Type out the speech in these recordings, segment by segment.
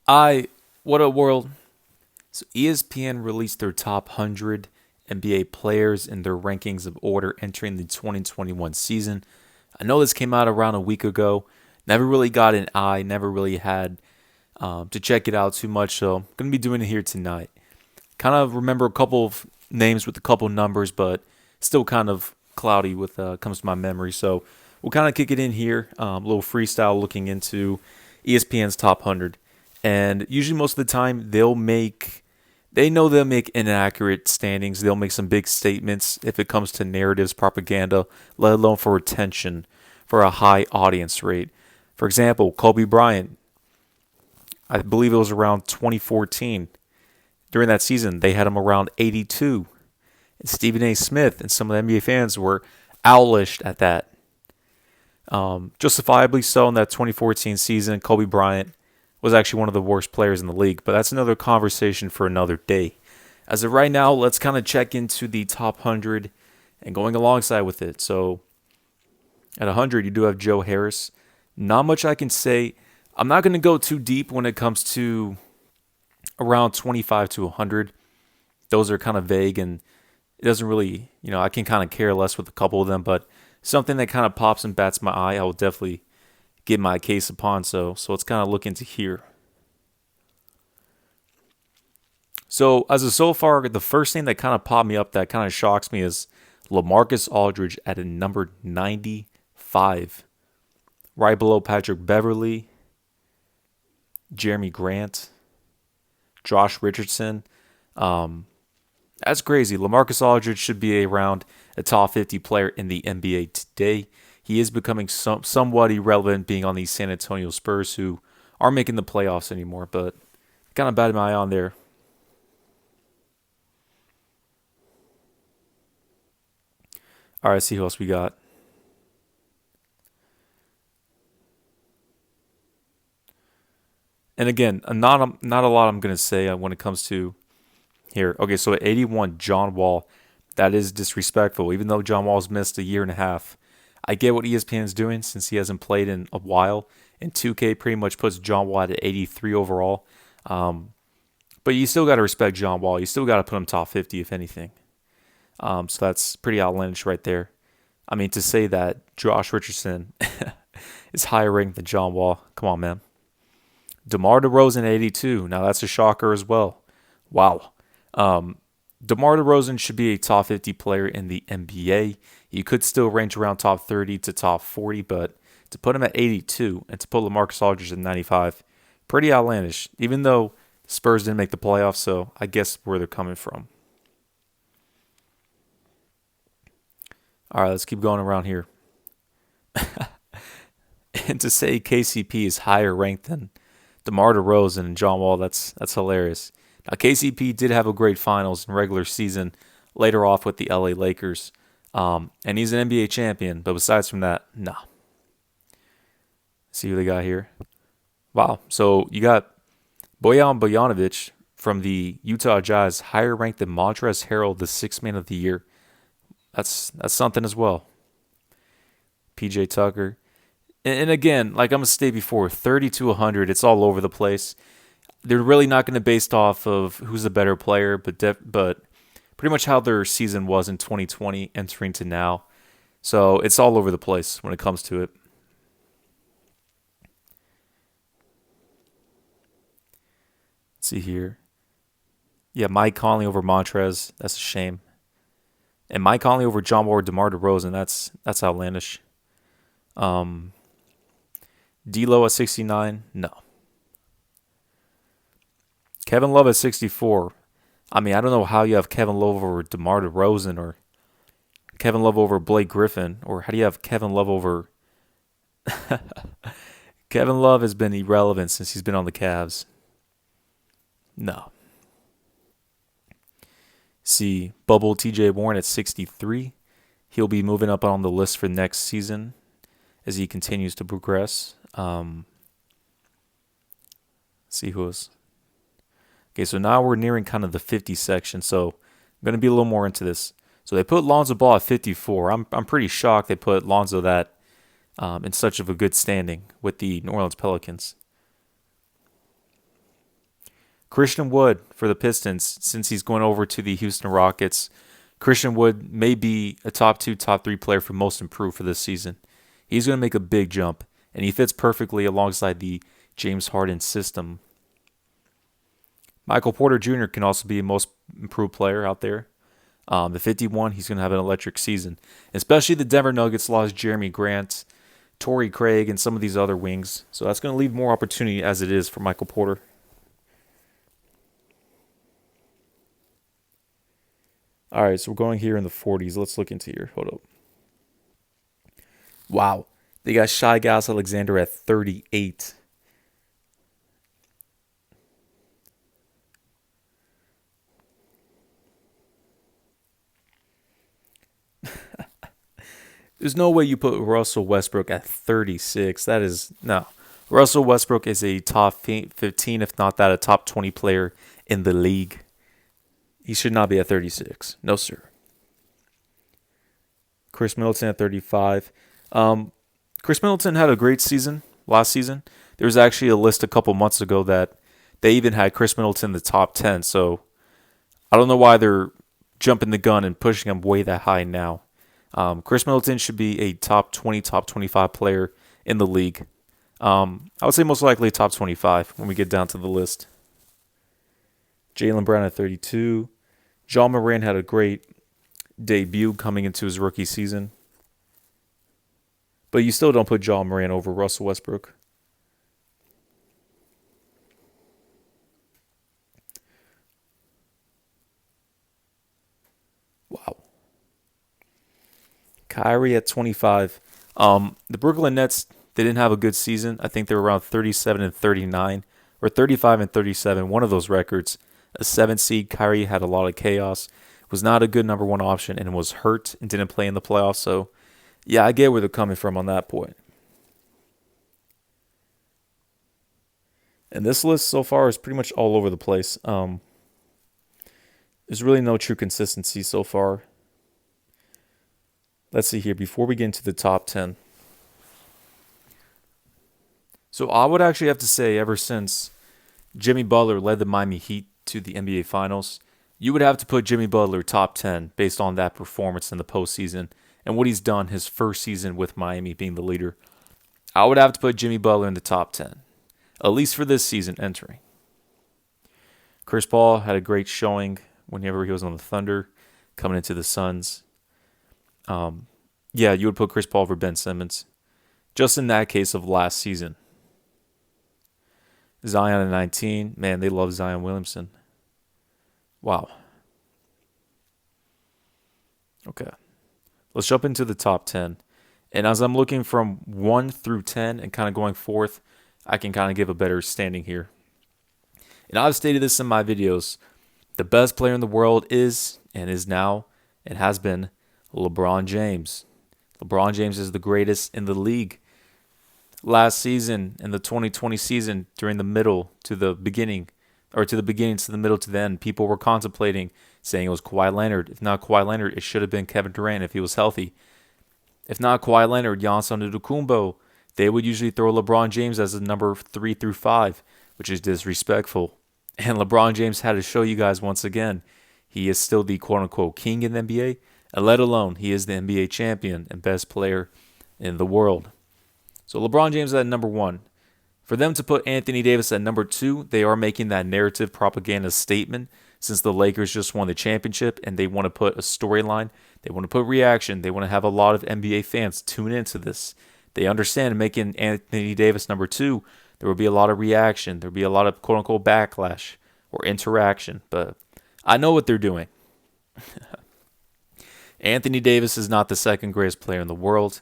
What a world. So ESPN released their top 100 NBA players in their rankings of order entering the 2021 season. I know this came out around a week ago. Never really got an eye, never really had to check it out too much, so I'm going to be doing it here tonight. Kind of remember a couple of names with a couple numbers, but still kind of cloudy with comes to my memory. So we'll kind of kick it in here. A little freestyle looking into ESPN's top 100. And usually most of the time they know they'll make inaccurate standings. They'll make some big statements if it comes to narratives, propaganda, let alone for retention, for a high audience rate. For example, Kobe Bryant, I believe it was around 2014. During that season, they had him around 82. And Stephen A. Smith and some of the NBA fans were owlish at that. Justifiably so in that 2014 season, Kobe Bryant was actually one of the worst players in the league, but that's another conversation for another day. As of right now, let's kind of check into the top 100 and going alongside with it. So at 100, you do have Joe Harris. Not much I can say. I'm not going to go too deep when it comes to around 25 to 100. Those are kind of vague and it doesn't really, I can kind of care less with a couple of them, but something that kind of pops and bats my eye, I will definitely get my case upon. So let's kind of look into here. So so far, the first thing that kind of popped me up that kind of shocks me is LaMarcus Aldridge at a number 95, right below Patrick Beverly, Jeremy Grant, Josh Richardson. That's crazy. LaMarcus Aldridge should be around a top 50 player in the NBA today. He is becoming somewhat irrelevant being on the San Antonio Spurs who aren't making the playoffs anymore, but kind of batted my eye on there. All right, see who else we got. And again, not a lot I'm going to say when it comes to here. Okay, so at 81, John Wall. That is disrespectful, even though John Wall's missed a year and a half. I get what ESPN is doing since he hasn't played in a while, and 2K pretty much puts John Wall at 83 overall. But you still got to respect John Wall. You still got to put him top 50, if anything. So that's pretty outlandish right there. I mean, to say that Josh Richardson is higher ranked than John Wall, come on, man. DeMar DeRozan at 82. Now that's a shocker as well. Wow. DeMar DeRozan should be a top 50 player in the NBA. He could still range around top 30 to top 40, but to put him at 82 and to put LaMarcus Aldridge at 95, pretty outlandish. Even though Spurs didn't make the playoffs, so I guess where they're coming from. All right, let's keep going around here. And to say KCP is higher ranked than DeMar DeRozan and John Wall, that's hilarious. Now, KCP did have a great finals and regular season later off with the LA Lakers. And he's an NBA champion, but besides from that, nah. See who they got here. Wow. So you got Bojan Bojanovic from the Utah Jazz, higher ranked than Montrezl Harrell, the sixth man of the year. That's something as well. PJ Tucker. And again, like I'm going to state before, 30 to 100, it's all over the place. They're really not going to based off of who's the better player, but pretty much how their season was in 2020 entering to now. So it's all over the place when it comes to it. Let's see here. Yeah, Mike Conley over Montrez. That's a shame. And Mike Conley over John Wall or DeMar DeRozan. That's outlandish. D'Lo at 69. No. Kevin Love at 64. I mean, I don't know how you have Kevin Love over DeMar DeRozan or Kevin Love over Blake Griffin, or how do you have Kevin Love over... Kevin Love has been irrelevant since he's been on the Cavs. No. See, Bubble TJ Warren at 63. He'll be moving up on the list for next season as he continues to progress. See who else. Okay, so now we're nearing kind of the 50 section, so I'm going to be a little more into this. So they put Lonzo Ball at 54. I'm pretty shocked they put Lonzo that in such of a good standing with the New Orleans Pelicans. Christian Wood for the Pistons, since he's going over to the Houston Rockets. Christian Wood may be a top 2, top 3 player for most improved for this season. He's going to make a big jump, and he fits perfectly alongside the James Harden system. Michael Porter Jr. can also be a most improved player out there. The 51, he's going to have an electric season. Especially the Denver Nuggets lost Jeremy Grant, Torrey Craig, and some of these other wings. So that's going to leave more opportunity as it is for Michael Porter. All right, so we're going here in the 40s. Let's look into here. Hold up. Wow. They got Shai Gilgeous-Alexander at 38. There's no way you put Russell Westbrook at 36. That is, no. Russell Westbrook is a top 15, if not that, a top 20 player in the league. He should not be at 36. No, sir. Chris Middleton at 35. Chris Middleton had a great season last season. There was actually a list a couple months ago that they even had Chris Middleton in the top 10. So I don't know why they're jumping the gun and pushing him way that high now. Chris Middleton should be a top 20, top 25 player in the league. I would say most likely top 25 when we get down to the list. Jaylen Brown at 32. John Moran had a great debut coming into his rookie season. But you still don't put John Moran over Russell Westbrook. Wow. Kyrie at 25. The Brooklyn Nets, they didn't have a good season. I think they were around 37 and 39 or 35 and 37, one of those records. A 7 seed, Kyrie had a lot of chaos. Was not a good number 1 option and was hurt and didn't play in the playoffs. So, yeah, I get where they're coming from on that point. And this list so far is pretty much all over the place. There's really no true consistency so far. Let's see here. Before we get into the top 10. So I would actually have to say ever since Jimmy Butler led the Miami Heat to the NBA Finals, you would have to put Jimmy Butler top 10 based on that performance in the postseason and what he's done his first season with Miami being the leader. I would have to put Jimmy Butler in the top 10, at least for this season entering. Chris Paul had a great showing whenever he was on the Thunder, coming into the Suns. Yeah, you would put Chris Paul over Ben Simmons, just in that case of last season. Zion at 19. Man, they love Zion Williamson. Wow. Okay. Let's jump into the top 10. And as I'm looking from 1 through 10 and kind of going forth, I can kind of give a better standing here. And I've stated this in my videos. The best player in the world is, and is now, and has been, LeBron James. LeBron James is the greatest in the league. Last season, in the 2020 season, during the middle to the beginning, or to the beginning to the middle to the end, people were contemplating saying it was Kawhi Leonard. If not Kawhi Leonard, it should have been Kevin Durant if he was healthy. If not Kawhi Leonard, Giannis Antetokounmpo. They would usually throw LeBron James as a number 3 through 5, which is disrespectful. And LeBron James had to show you guys once again, he is still the quote-unquote king in the NBA, and let alone he is the NBA champion and best player in the world. So LeBron James at number 1. For them to put Anthony Davis at number 2, they are making that narrative propaganda statement since the Lakers just won the championship and they want to put a storyline. They want to put reaction. They want to have a lot of NBA fans tune into this. They understand making Anthony Davis number 2, there will be a lot of reaction. There will be a lot of quote-unquote backlash or interaction. But I know what they're doing. Anthony Davis is not the second greatest player in the world,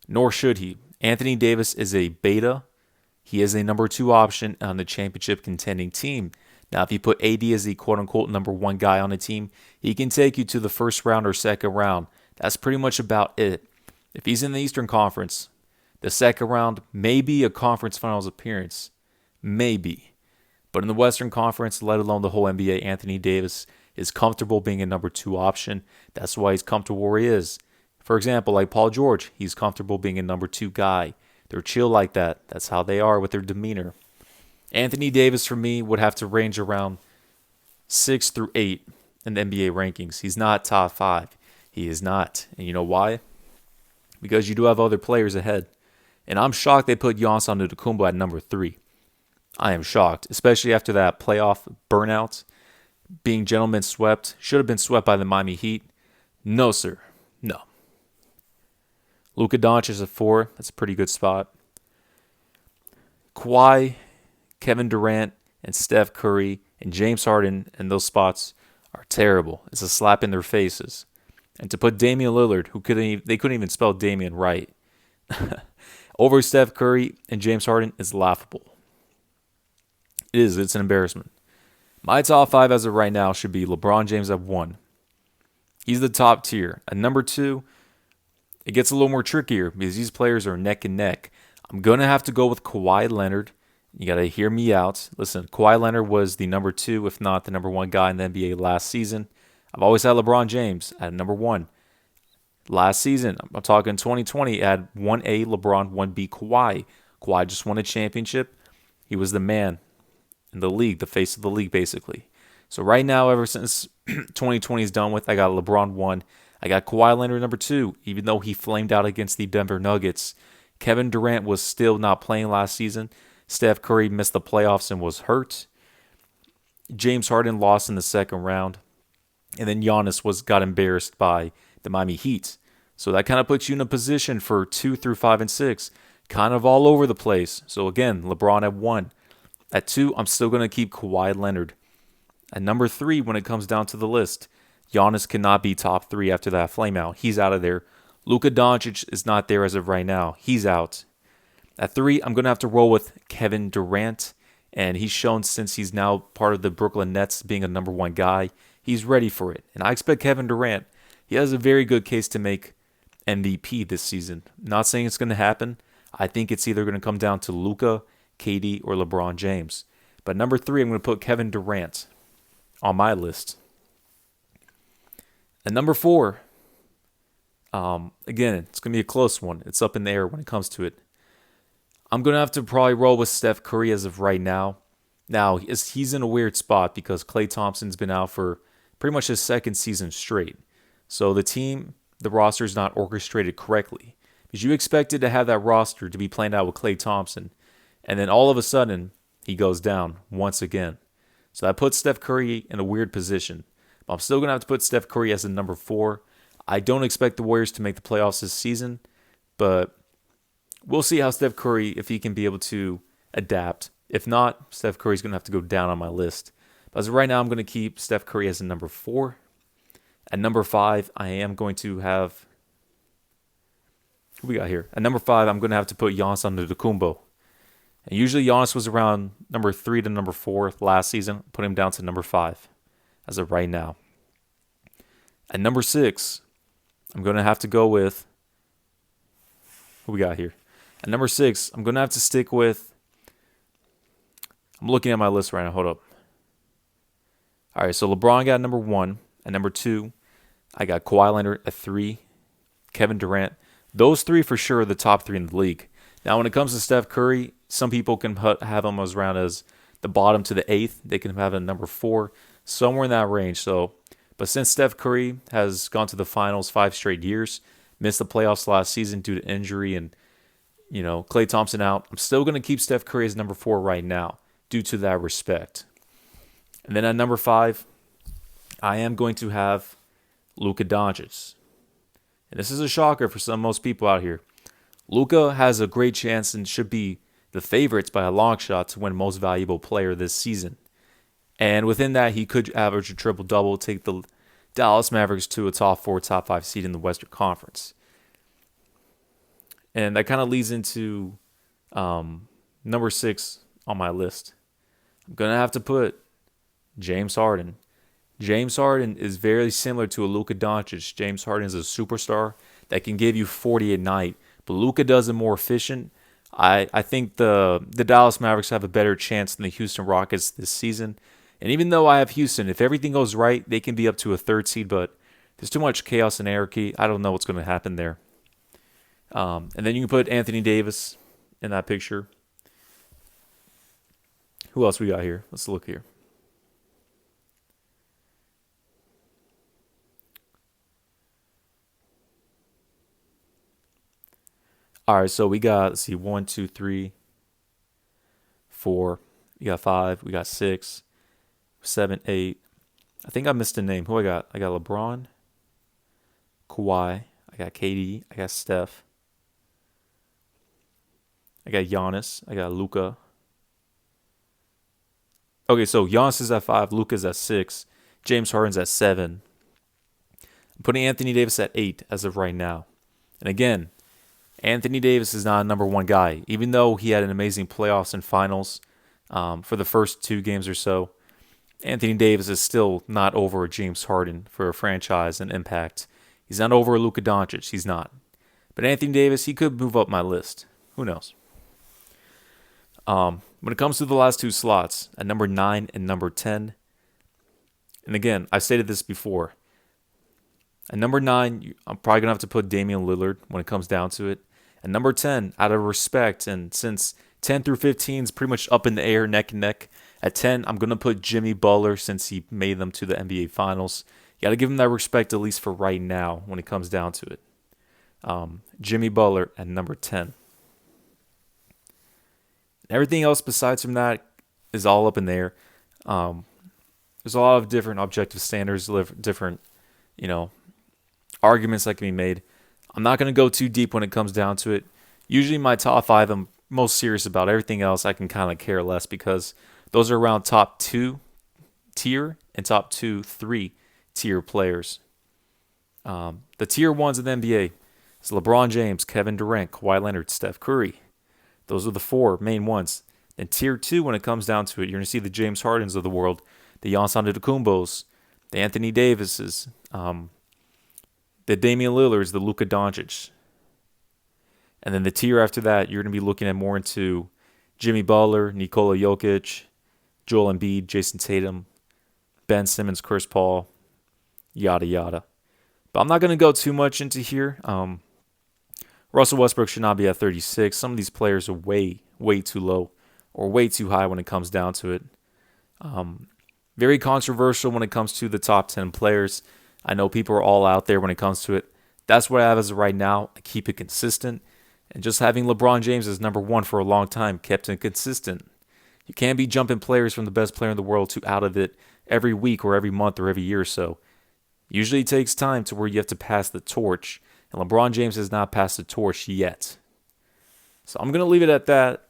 nor should he. Anthony Davis is a beta. He is a number 2 option on the championship contending team. Now, if you put AD as the quote-unquote number 1 guy on the team, he can take you to the first round or second round. That's pretty much about it. If he's in the Eastern Conference, the second round may be a conference finals appearance. Maybe. But in the Western Conference, let alone the whole NBA, Anthony Davis is comfortable being a number 2 option. That's why he's comfortable where he is. For example, like Paul George, he's comfortable being a number 2 guy. They're chill like that. That's how they are with their demeanor. Anthony Davis, for me, would have to range around 6 through 8 in the NBA rankings. He's not top 5. He is not. And you know why? Because you do have other players ahead. And I'm shocked they put Giannis Antetokounmpo at number 3. I am shocked, especially after that playoff burnout. Being gentlemen swept. Should have been swept by the Miami Heat. No, sir. No. Luka Doncic is at 4. That's a pretty good spot. Kawhi, Kevin Durant, and Steph Curry, and James Harden in those spots are terrible. It's a slap in their faces. And to put Damian Lillard, they couldn't even spell Damien right, over Steph Curry and James Harden is laughable. It's an embarrassment. My top 5 as of right now should be LeBron James at 1. He's the top tier. At number 2, it gets a little more trickier because these players are neck and neck. I'm going to have to go with Kawhi Leonard. You got to hear me out. Listen, Kawhi Leonard was the number 2, if not the number 1 guy in the NBA last season. I've always had LeBron James at number 1. Last season, I'm talking 2020, I had 1A LeBron, 1B Kawhi. Kawhi just won a championship. He was the man in the league, the face of the league, basically. So right now, ever since 2020 is done with, I got LeBron 1. I got Kawhi Leonard number 2, even though he flamed out against the Denver Nuggets. Kevin Durant was still not playing last season. Steph Curry missed the playoffs and was hurt. James Harden lost in the second round. And then Giannis got embarrassed by the Miami Heat. So that kind of puts you in a position for 2 through 5 and 6. Kind of all over the place. So again, LeBron at 1. At 2, I'm still going to keep Kawhi Leonard. At number 3, when it comes down to the list, Giannis cannot be top 3 after that flameout. He's out of there. Luka Doncic is not there as of right now. He's out. At 3, I'm going to have to roll with Kevin Durant. And he's shown since he's now part of the Brooklyn Nets being a number 1 guy, he's ready for it. And I expect Kevin Durant, he has a very good case to make MVP this season. Not saying it's going to happen. I think it's either going to come down to Luka, KD, or LeBron James. But number 3, I'm going to put Kevin Durant on my list. And number 4, again, it's going to be a close one. It's up in the air when it comes to it. I'm going to have to probably roll with Steph Curry as of right now. Now, he's in a weird spot because Klay Thompson's been out for pretty much his second season straight. So the roster is not orchestrated correctly. Because you expected to have that roster to be planned out with Klay Thompson. And then all of a sudden, he goes down once again. So that puts Steph Curry in a weird position. But I'm still going to have to put Steph Curry as a number 4. I don't expect the Warriors to make the playoffs this season. But we'll see how Steph Curry, if he can be able to adapt. If not, Steph Curry's going to have to go down on my list. But as of right now, I'm going to keep Steph Curry as a number 4. At number 5, I am going to have... Who we got here? At number 5, I'm going to have to put Giannis Antetokounmpo. And usually Giannis was around number 3 to number 4 last season. Put him down to number 5 as of right now. At number 6, I'm going to have to go with... Who we got here? At number 6, I'm going to have to stick with... I'm looking at my list right now. Hold up. All right, so LeBron got number 1. At number 2, I got Kawhi Leonard at 3. Kevin Durant. Those 3 for sure are the top 3 in the league. Now, when it comes to Steph Curry, some people can have him as around as the bottom to the 8th. They can have a number 4, somewhere in that range. So, but since Steph Curry has gone to the finals 5 straight years, missed the playoffs last season due to injury and, Klay Thompson out, I'm still going to keep Steph Curry as number 4 right now due to that respect. And then at number 5, I am going to have Luka Doncic. And this is a shocker for most people out here. Luka has a great chance and should be the favorites by a long shot to win Most Valuable Player this season. And within that, he could average a triple-double, take the Dallas Mavericks to a top 4, top 5 seed in the Western Conference. And that kind of leads into number 6 on my list. I'm going to have to put James Harden. James Harden is very similar to a Luka Doncic. James Harden is a superstar that can give you 40 a night, but Luka does it more efficient. I think the Dallas Mavericks have a better chance than the Houston Rockets this season. And even though I have Houston, if everything goes right, they can be up to a 3rd seed, but there's too much chaos and anarchy. I don't know what's going to happen there. And then you can put Anthony Davis in that picture. Who else we got here? Let's look here. All right, so we got, let's see, 1, 2, 3, 4. We got 5. We got 6, 7, 8. I think I missed a name. Who I got? I got LeBron, Kawhi. I got KD. I got Steph. I got Giannis. I got Luka. Okay, so Giannis is at 5. Luka's at 6. James Harden's at 7. I'm putting Anthony Davis at 8 as of right now. And again, Anthony Davis is not a number one guy. Even though he had an amazing playoffs and finals for the first 2 games or so, Anthony Davis is still not over James Harden for a franchise and impact. He's not over Luka Doncic. He's not. But Anthony Davis, he could move up my list. Who knows? When it comes to the last 2 slots, at number 9 and number 10, and again, I've stated this before. At number 9, I'm probably going to have to put Damien Lillard when it comes down to it. At number 10, out of respect, and since 10 through 15 is pretty much up in the air, neck and neck, at 10, I'm going to put Jimmy Butler since he made them to the NBA Finals. You got to give him that respect, at least for right now, when it comes down to it. Jimmy Butler at number 10. Everything else besides from that is all up in the air. There's a lot of different objective standards, different, arguments that can be made. I'm not going to go too deep when it comes down to it. Usually my top 5, I'm most serious about. Everything else I can kind of care less because those are around top 2 tier and top 2, 3 tier players. The tier 1s in the NBA is LeBron James, Kevin Durant, Kawhi Leonard, Steph Curry. Those are the 4 main ones. And tier 2, when it comes down to it, you're going to see the James Hardens of the world, the Giannis Antetokounmpos, the Anthony Davises, the Damian Lillards, the Luka Doncic. And then the tier after that, you're going to be looking at more into Jimmy Butler, Nikola Jokic, Joel Embiid, Jason Tatum, Ben Simmons, Chris Paul, yada yada. But I'm not going to go too much into here. Russell Westbrook should not be at 36. Some of these players are way, way too low or way too high when it comes down to it. Very controversial when it comes to the top 10 players. I know people are all out there when it comes to it. That's what I have as of right now. I keep it consistent. And just having LeBron James as number 1 for a long time kept it consistent. You can't be jumping players from the best player in the world to out of it every week or every month or every year or so. Usually it takes time to where you have to pass the torch. And LeBron James has not passed the torch yet. So I'm going to leave it at that.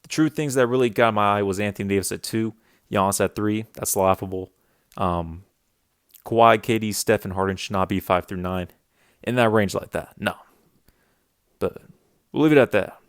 The true things that really got my eye was Anthony Davis at 2, Giannis at 3. That's laughable. Kawhi, KD, Steph, and Harden should not be 5 through 9. In that range like that. No. But we'll leave it at that.